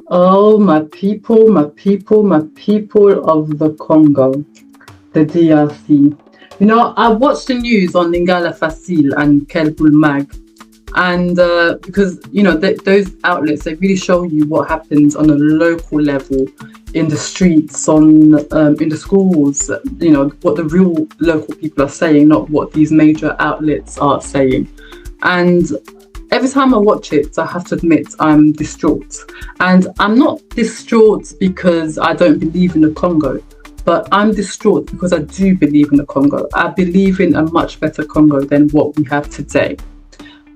Oh, my people, my people, my people of the Congo, the DRC. I watched the news on Lingala Facile and Kelbul Mag, and because those outlets, they really show you what happens on a local level, in the streets, in the schools. What the real local people are saying, not what these major outlets are saying. And every time I watch it, I have to admit I'm distraught. And I'm not distraught because I don't believe in the Congo, but I'm distraught because I do believe in the Congo. I believe in a much better Congo than what we have today.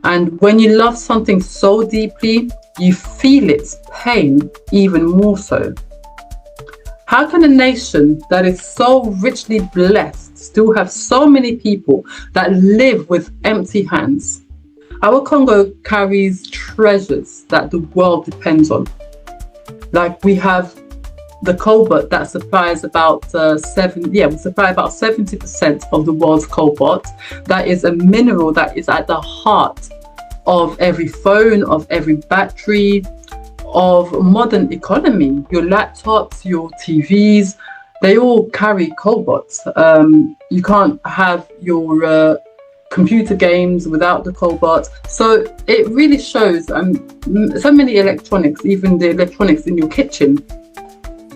And when you love something so deeply, you feel its pain even more so. How can a nation that is so richly blessed still have so many people that live with empty hands? Our Congo carries treasures that the world depends on. Like, we have the cobalt that supplies about 70% of the world's cobalt. That is a mineral that is at the heart of every phone, of every battery, of modern economy. Your laptops, your TVs, they all carry cobalt. You can't have your computer games without the cobalt. So it really shows so many electronics, even the electronics in your kitchen,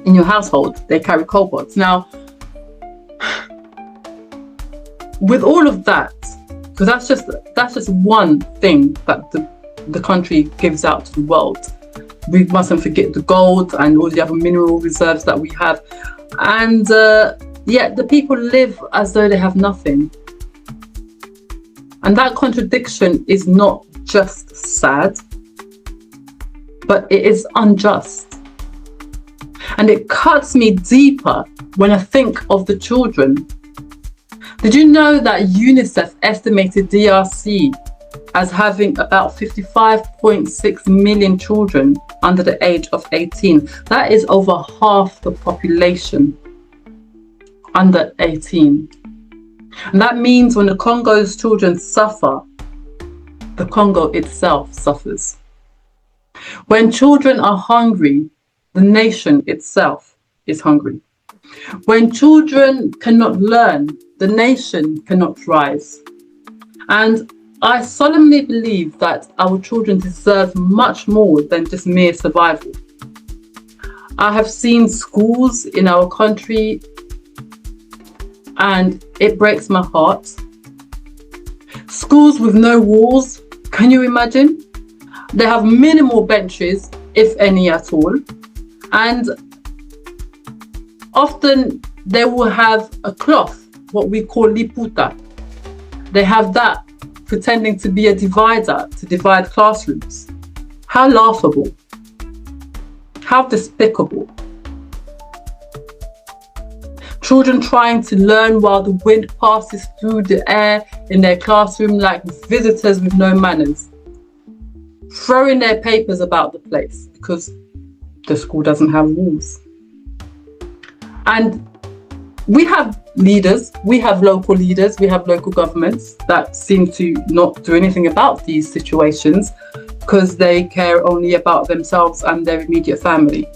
in your household, they carry cobalt. Now, with all of that, because that's just one thing that the country gives out to the world. We mustn't forget the gold and all the other mineral reserves that we have. And yet the people live as though they have nothing. And that contradiction is not just sad, but it is unjust. And it cuts me deeper when I think of the children. Did you know that UNICEF estimated DRC as having about 55.6 million children under the age of 18? That is over half the population under 18. And that means when the Congo's children suffer, the Congo itself suffers. When children are hungry, the nation itself is hungry. When children cannot learn, the nation cannot rise. And I solemnly believe that our children deserve much more than just mere survival. I have seen schools in our country, and it breaks my heart. Schools with no walls, can you imagine? They have minimal benches, if any at all. And often they will have a cloth, what we call liputa. They have that pretending to be a divider to divide classrooms. How laughable. How despicable. Children trying to learn while the wind passes through the air in their classroom like visitors with no manners. Throwing their papers about the place because the school doesn't have walls. And we have leaders, we have local leaders, we have local governments that seem to not do anything about these situations because they care only about themselves and their immediate family.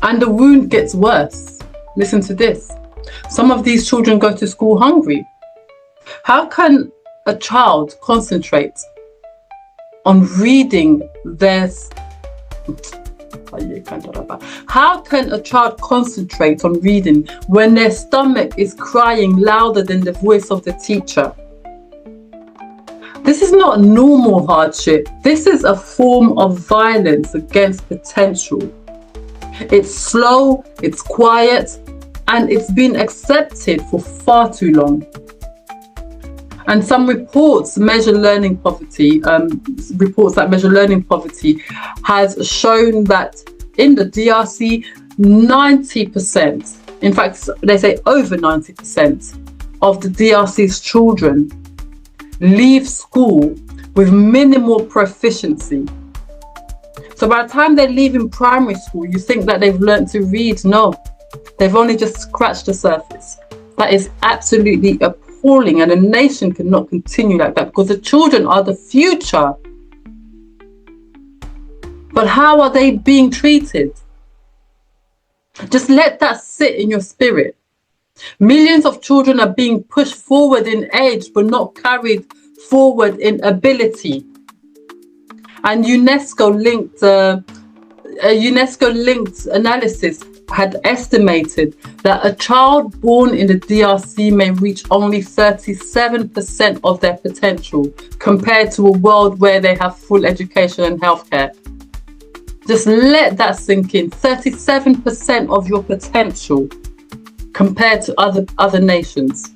And the wound gets worse. Listen to this. Some of these children go to school hungry. How can a child concentrate on reading their... How can a child concentrate on reading when their stomach is crying louder than the voice of the teacher? This is not normal hardship. This is a form of violence against potential. It's slow, it's quiet, and it's been accepted for far too long. And some reports measure learning poverty. Reports that measure learning poverty has shown that in the DRC, 90%, in fact, they say over 90% of the DRC's children leave school with minimal proficiency. So by the time they leave in primary school, you think that they've learned to read. No, they've only just scratched the surface. That is absolutely appalling, and a nation cannot continue like that because the children are the future. But how are they being treated? Just let that sit in your spirit. Millions of children are being pushed forward in age but not carried forward in ability. And UNESCO-linked analysis had estimated that a child born in the DRC may reach only 37% of their potential compared to a world where they have full education and healthcare. Just let that sink in. 37% of your potential compared to other nations.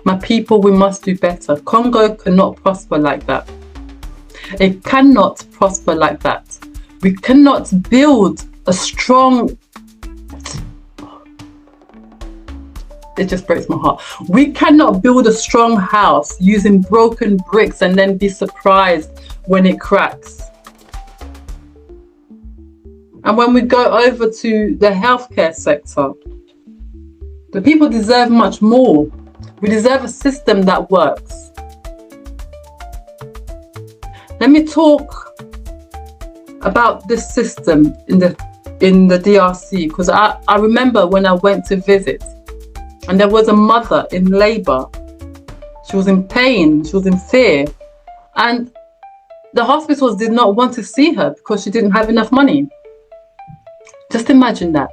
My people, we must do better. Congo cannot prosper like that. It cannot prosper like that. We cannot build a strong... It just breaks my heart. We cannot build a strong house using broken bricks and then be surprised when it cracks. And when we go over to the healthcare sector, the people deserve much more. We deserve a system that works. Let me talk about this system in the DRC, because I remember when I went to visit and there was a mother in labor. She was in pain, she was in fear, and the hospitals did not want to see her because she didn't have enough money. Just imagine that.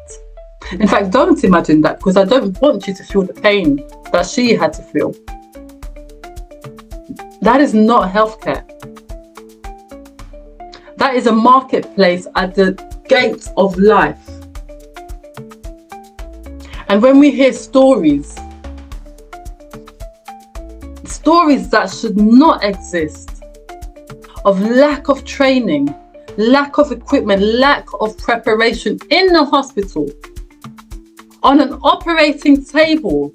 In fact, don't imagine that, because I don't want you to feel the pain that she had to feel. That is not healthcare. That is a marketplace at the gates of life. And when we hear stories that should not exist, of lack of training, lack of equipment, lack of preparation in the hospital, on an operating table,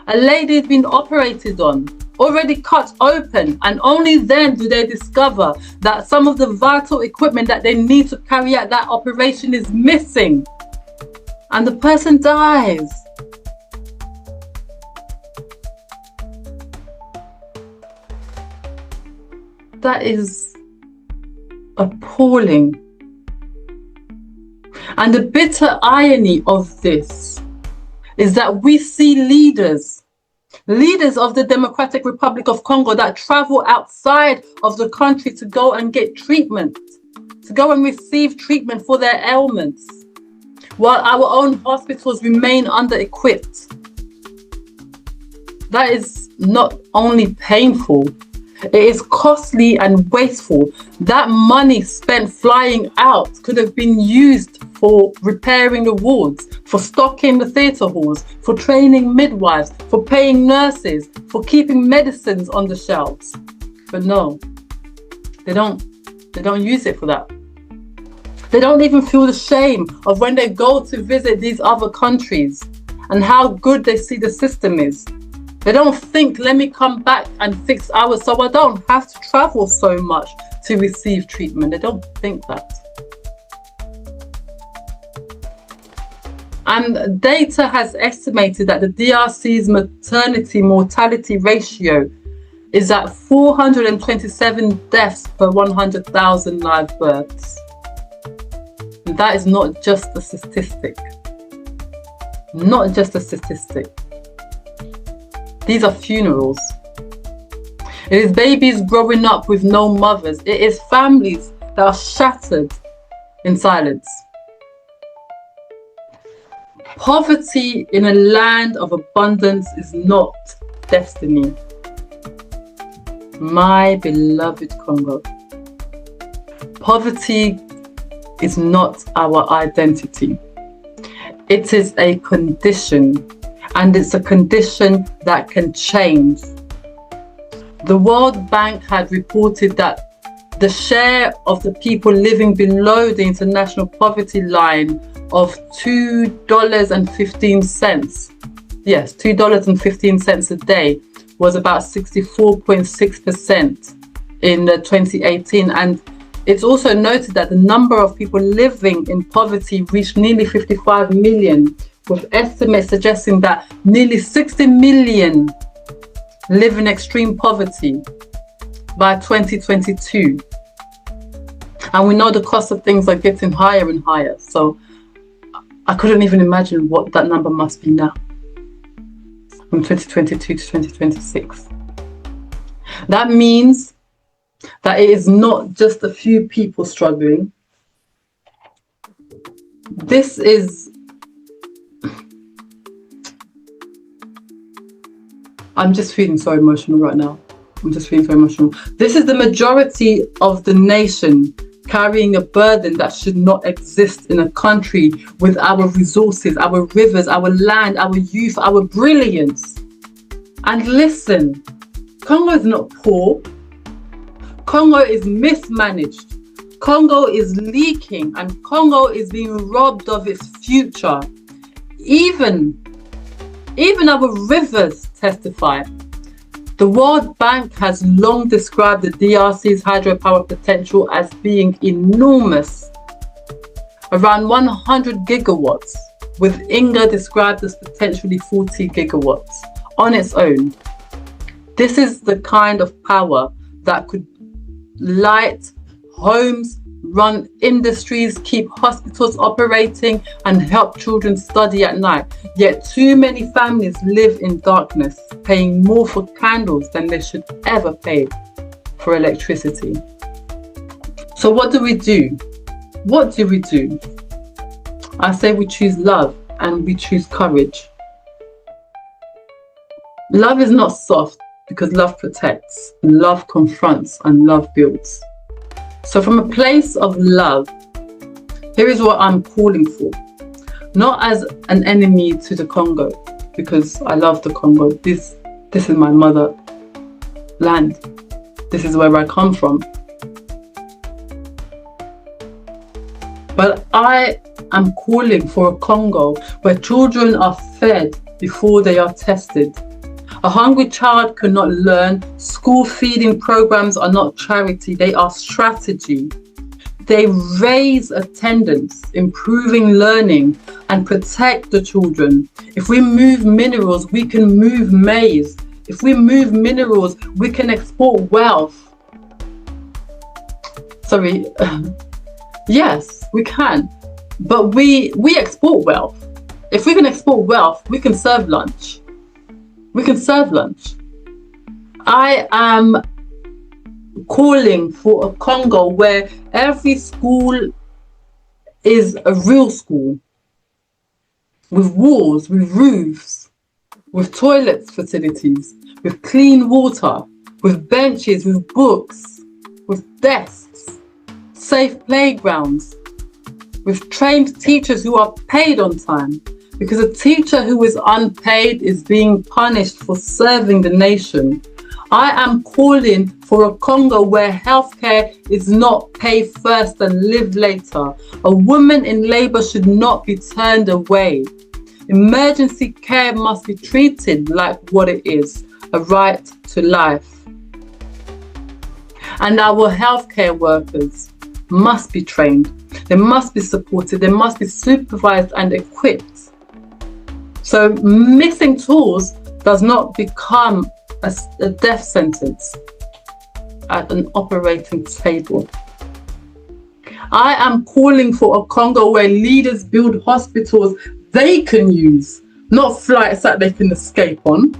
a lady had been operated on, already cut open, and only then do they discover that some of the vital equipment that they need to carry out that operation is missing, and the person dies. That is appalling. And the bitter irony of this is that we see leaders of the Democratic Republic of Congo that travel outside of the country to go and get treatment, to go and receive treatment for their ailments, while our own hospitals remain under-equipped. That is not only painful, it is costly and wasteful. That money spent flying out could have been used for repairing the wards, for stocking the theatre halls, for training midwives, for paying nurses, for keeping medicines on the shelves. But no, they don't use it for that. They don't even feel the shame of when they go to visit these other countries and how good they see the system is. They don't think, let me come back and fix ours so I don't have to travel so much to receive treatment. They don't think that. And data has estimated that the DRC's maternity mortality ratio is at 427 deaths per 100,000 live births. And that is not just a statistic. Not just a statistic. These are funerals. It is babies growing up with no mothers. It is families that are shattered in silence. Poverty in a land of abundance is not destiny. My beloved Congo. Poverty is not our identity. It is a condition. And it's a condition that can change. The World Bank had reported that the share of the people living below the international poverty line of $2.15, yes, $2.15 a day, was about 64.6% in 2018. And it's also noted that the number of people living in poverty reached nearly 55 million, with estimates suggesting that nearly 60 million live in extreme poverty by 2022. And we know the cost of things are getting higher and higher. So I couldn't even imagine what that number must be now from 2022 to 2026. That means that it is not just a few people struggling. This is, I'm just feeling so emotional right now. This is the majority of the nation carrying a burden that should not exist in a country with our resources, our rivers, our land, our youth, our brilliance. And listen, Congo is not poor. Congo is mismanaged. Congo is leaking, and Congo is being robbed of its future. Even our rivers testify. The World Bank has long described the DRC's hydropower potential as being enormous, around 100 gigawatts, with Inga described as potentially 40 gigawatts on its own. This is the kind of power that could light homes, run industries, keep hospitals operating, and help children study at night. Yet too many families live in darkness, paying more for candles than they should ever pay for electricity. So what do we do? What do we do? I say we choose love and we choose courage. Love is not soft because love protects, love confronts, and love builds. So from a place of love, here is what I'm calling for. Not as an enemy to the Congo, because I love the Congo. This is my motherland. This is where I come from. But I am calling for a Congo where children are fed before they are tested. A hungry child cannot learn. School feeding programs are not charity, they are strategy. They raise attendance, improving learning, and protect the children. If we move minerals, we can move maize. If we move minerals, we can export wealth. Yes, we can. But we export wealth. If we can export wealth, we can serve lunch. I am calling for a Congo where every school is a real school, with walls, with roofs, with toilet facilities, with clean water, with benches, with books, with desks, safe playgrounds, with trained teachers who are paid on time. Because a teacher who is unpaid is being punished for serving the nation. I am calling for a Congo where healthcare is not pay first and live later. A woman in labor should not be turned away. Emergency care must be treated like what it is, a right to life. And our healthcare workers must be trained. They must be supported. They must be supervised and equipped. So missing tools does not become a death sentence at an operating table. I am calling for a Congo where leaders build hospitals they can use, not flights that they can escape on.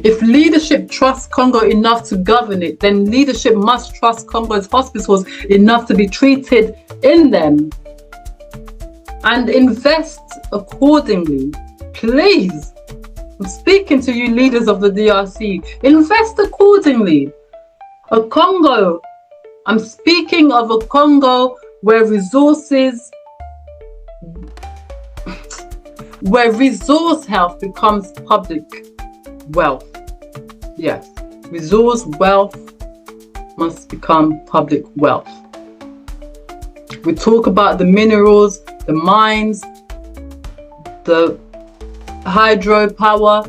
If leadership trusts Congo enough to govern it, then leadership must trust Congo's hospitals enough to be treated in them. And invest accordingly. Please, I'm speaking to you leaders of the DRC, invest accordingly. A Congo, I'm speaking of a Congo where resource health becomes public wealth. Yes, resource wealth must become public wealth. We talk about the minerals, the mines, the hydropower,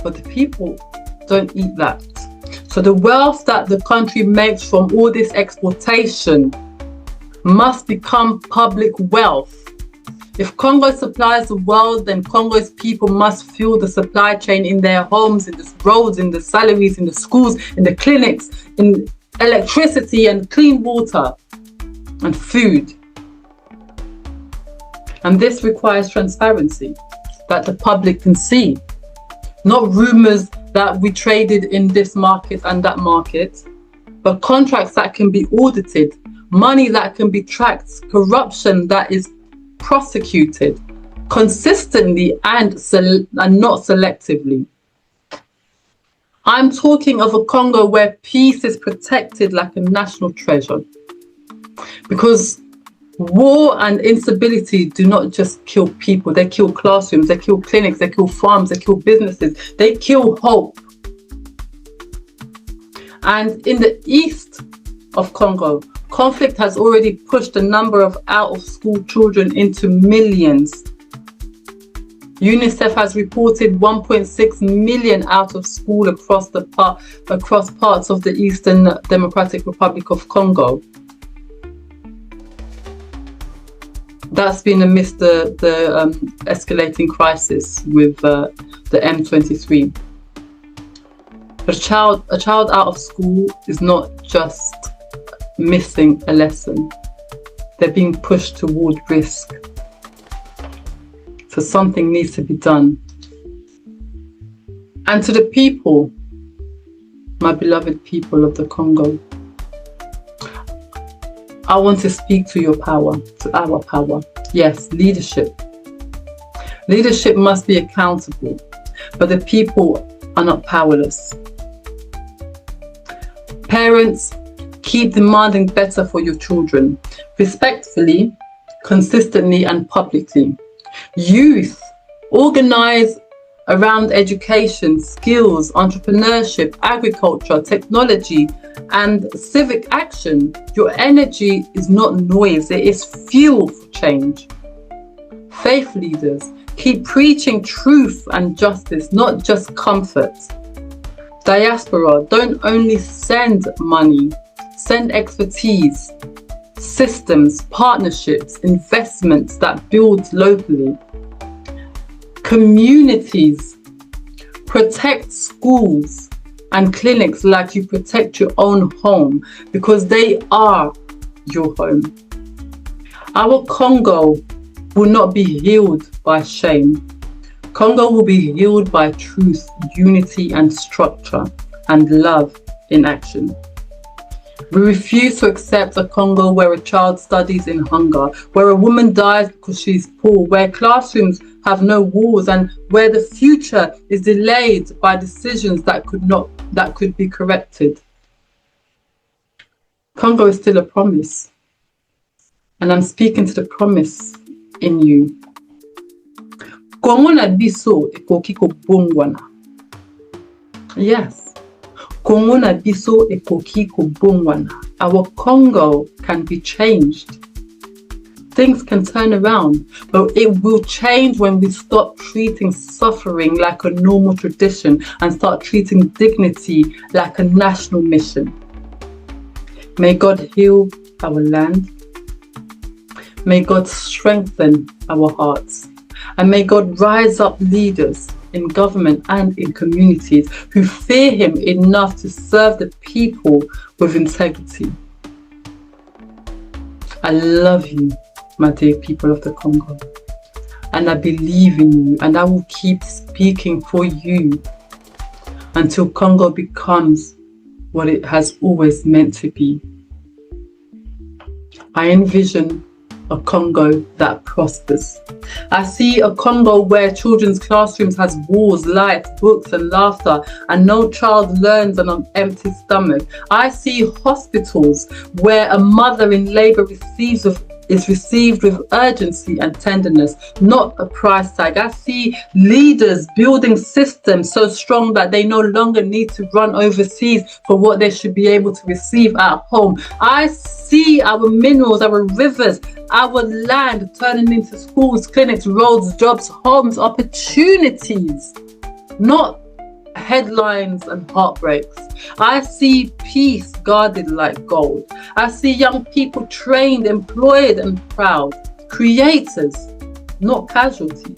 but the people don't eat that. So the wealth that the country makes from all this exportation must become public wealth. If Congo supplies the world, then Congo's people must fuel the supply chain in their homes, in the roads, in the salaries, in the schools, in the clinics, in electricity and clean water and food. And this requires transparency that the public can see, not rumors that we traded in this market and that market, but contracts that can be audited, money that can be tracked, corruption that is prosecuted consistently and not selectively. I'm talking of a Congo where peace is protected like a national treasure. Because war and instability do not just kill people, they kill classrooms, they kill clinics, they kill farms, they kill businesses, they kill hope. And in the east of Congo, conflict has already pushed the number of out-of-school children into millions. UNICEF has reported 1.6 million out of school across parts of the Eastern Democratic Republic of Congo. That's been amidst the escalating crisis with the M23. A child out of school is not just missing a lesson. They're being pushed toward risk. So something needs to be done. And to the people, my beloved people of the Congo, I want to speak to your power, to our power. Yes, leadership. Leadership must be accountable, but the people are not powerless. Parents, keep demanding better for your children, respectfully, consistently, and publicly. Youth, organize around education, skills, entrepreneurship, agriculture, technology, and civic action. Your energy is not noise, it is fuel for change. Faith leaders, keep preaching truth and justice, not just comfort. Diaspora, don't only send money, send expertise, systems, partnerships, investments that build locally. Communities, protect schools and clinics like you protect your own home, because they are your home. Our Congo will not be healed by shame. Congo will be healed by truth, unity and structure, and love in action. We refuse to accept a Congo where a child studies in hunger, where a woman dies because she's poor, where classrooms have no walls, and where the future is delayed by decisions that could be corrected. Congo is still a promise, and I'm speaking to the promise in you. Congo na biso ekoki kobongwana. Yes. Congo na biso ekoki kobongwana. Our Congo can be changed. Things can turn around, but it will change when we stop treating suffering like a normal tradition and start treating dignity like a national mission. May God heal our land. May God strengthen our hearts. And may God rise up leaders in government and in communities who fear him enough to serve the people with integrity. I love you, my dear people of the Congo, and I believe in you, and I will keep speaking for you until Congo becomes what it has always meant to be. I envision a Congo that prospers. I see a Congo where children's classrooms has walls, lights, books and laughter, and no child learns on an empty stomach. I see hospitals where a mother in labour is received with urgency and tenderness, not a price tag. I see leaders building systems so strong that they no longer need to run overseas for what they should be able to receive at home. I see our minerals, our rivers, our land turning into schools, clinics, roads, jobs, homes, opportunities, not headlines and heartbreaks. I see peace guarded like gold. I see young people trained, employed and proud. Creators, not casualties.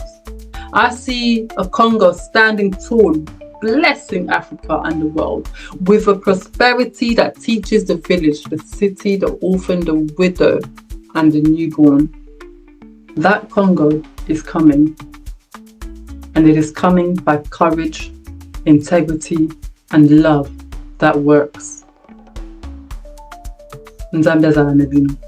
I see a Congo standing tall blessing Africa and the world with a prosperity that teaches the village, the city, the orphan, the widow, and the newborn. That Congo is coming. And it is coming by courage, integrity, and love that works. Nzambe azala nebino.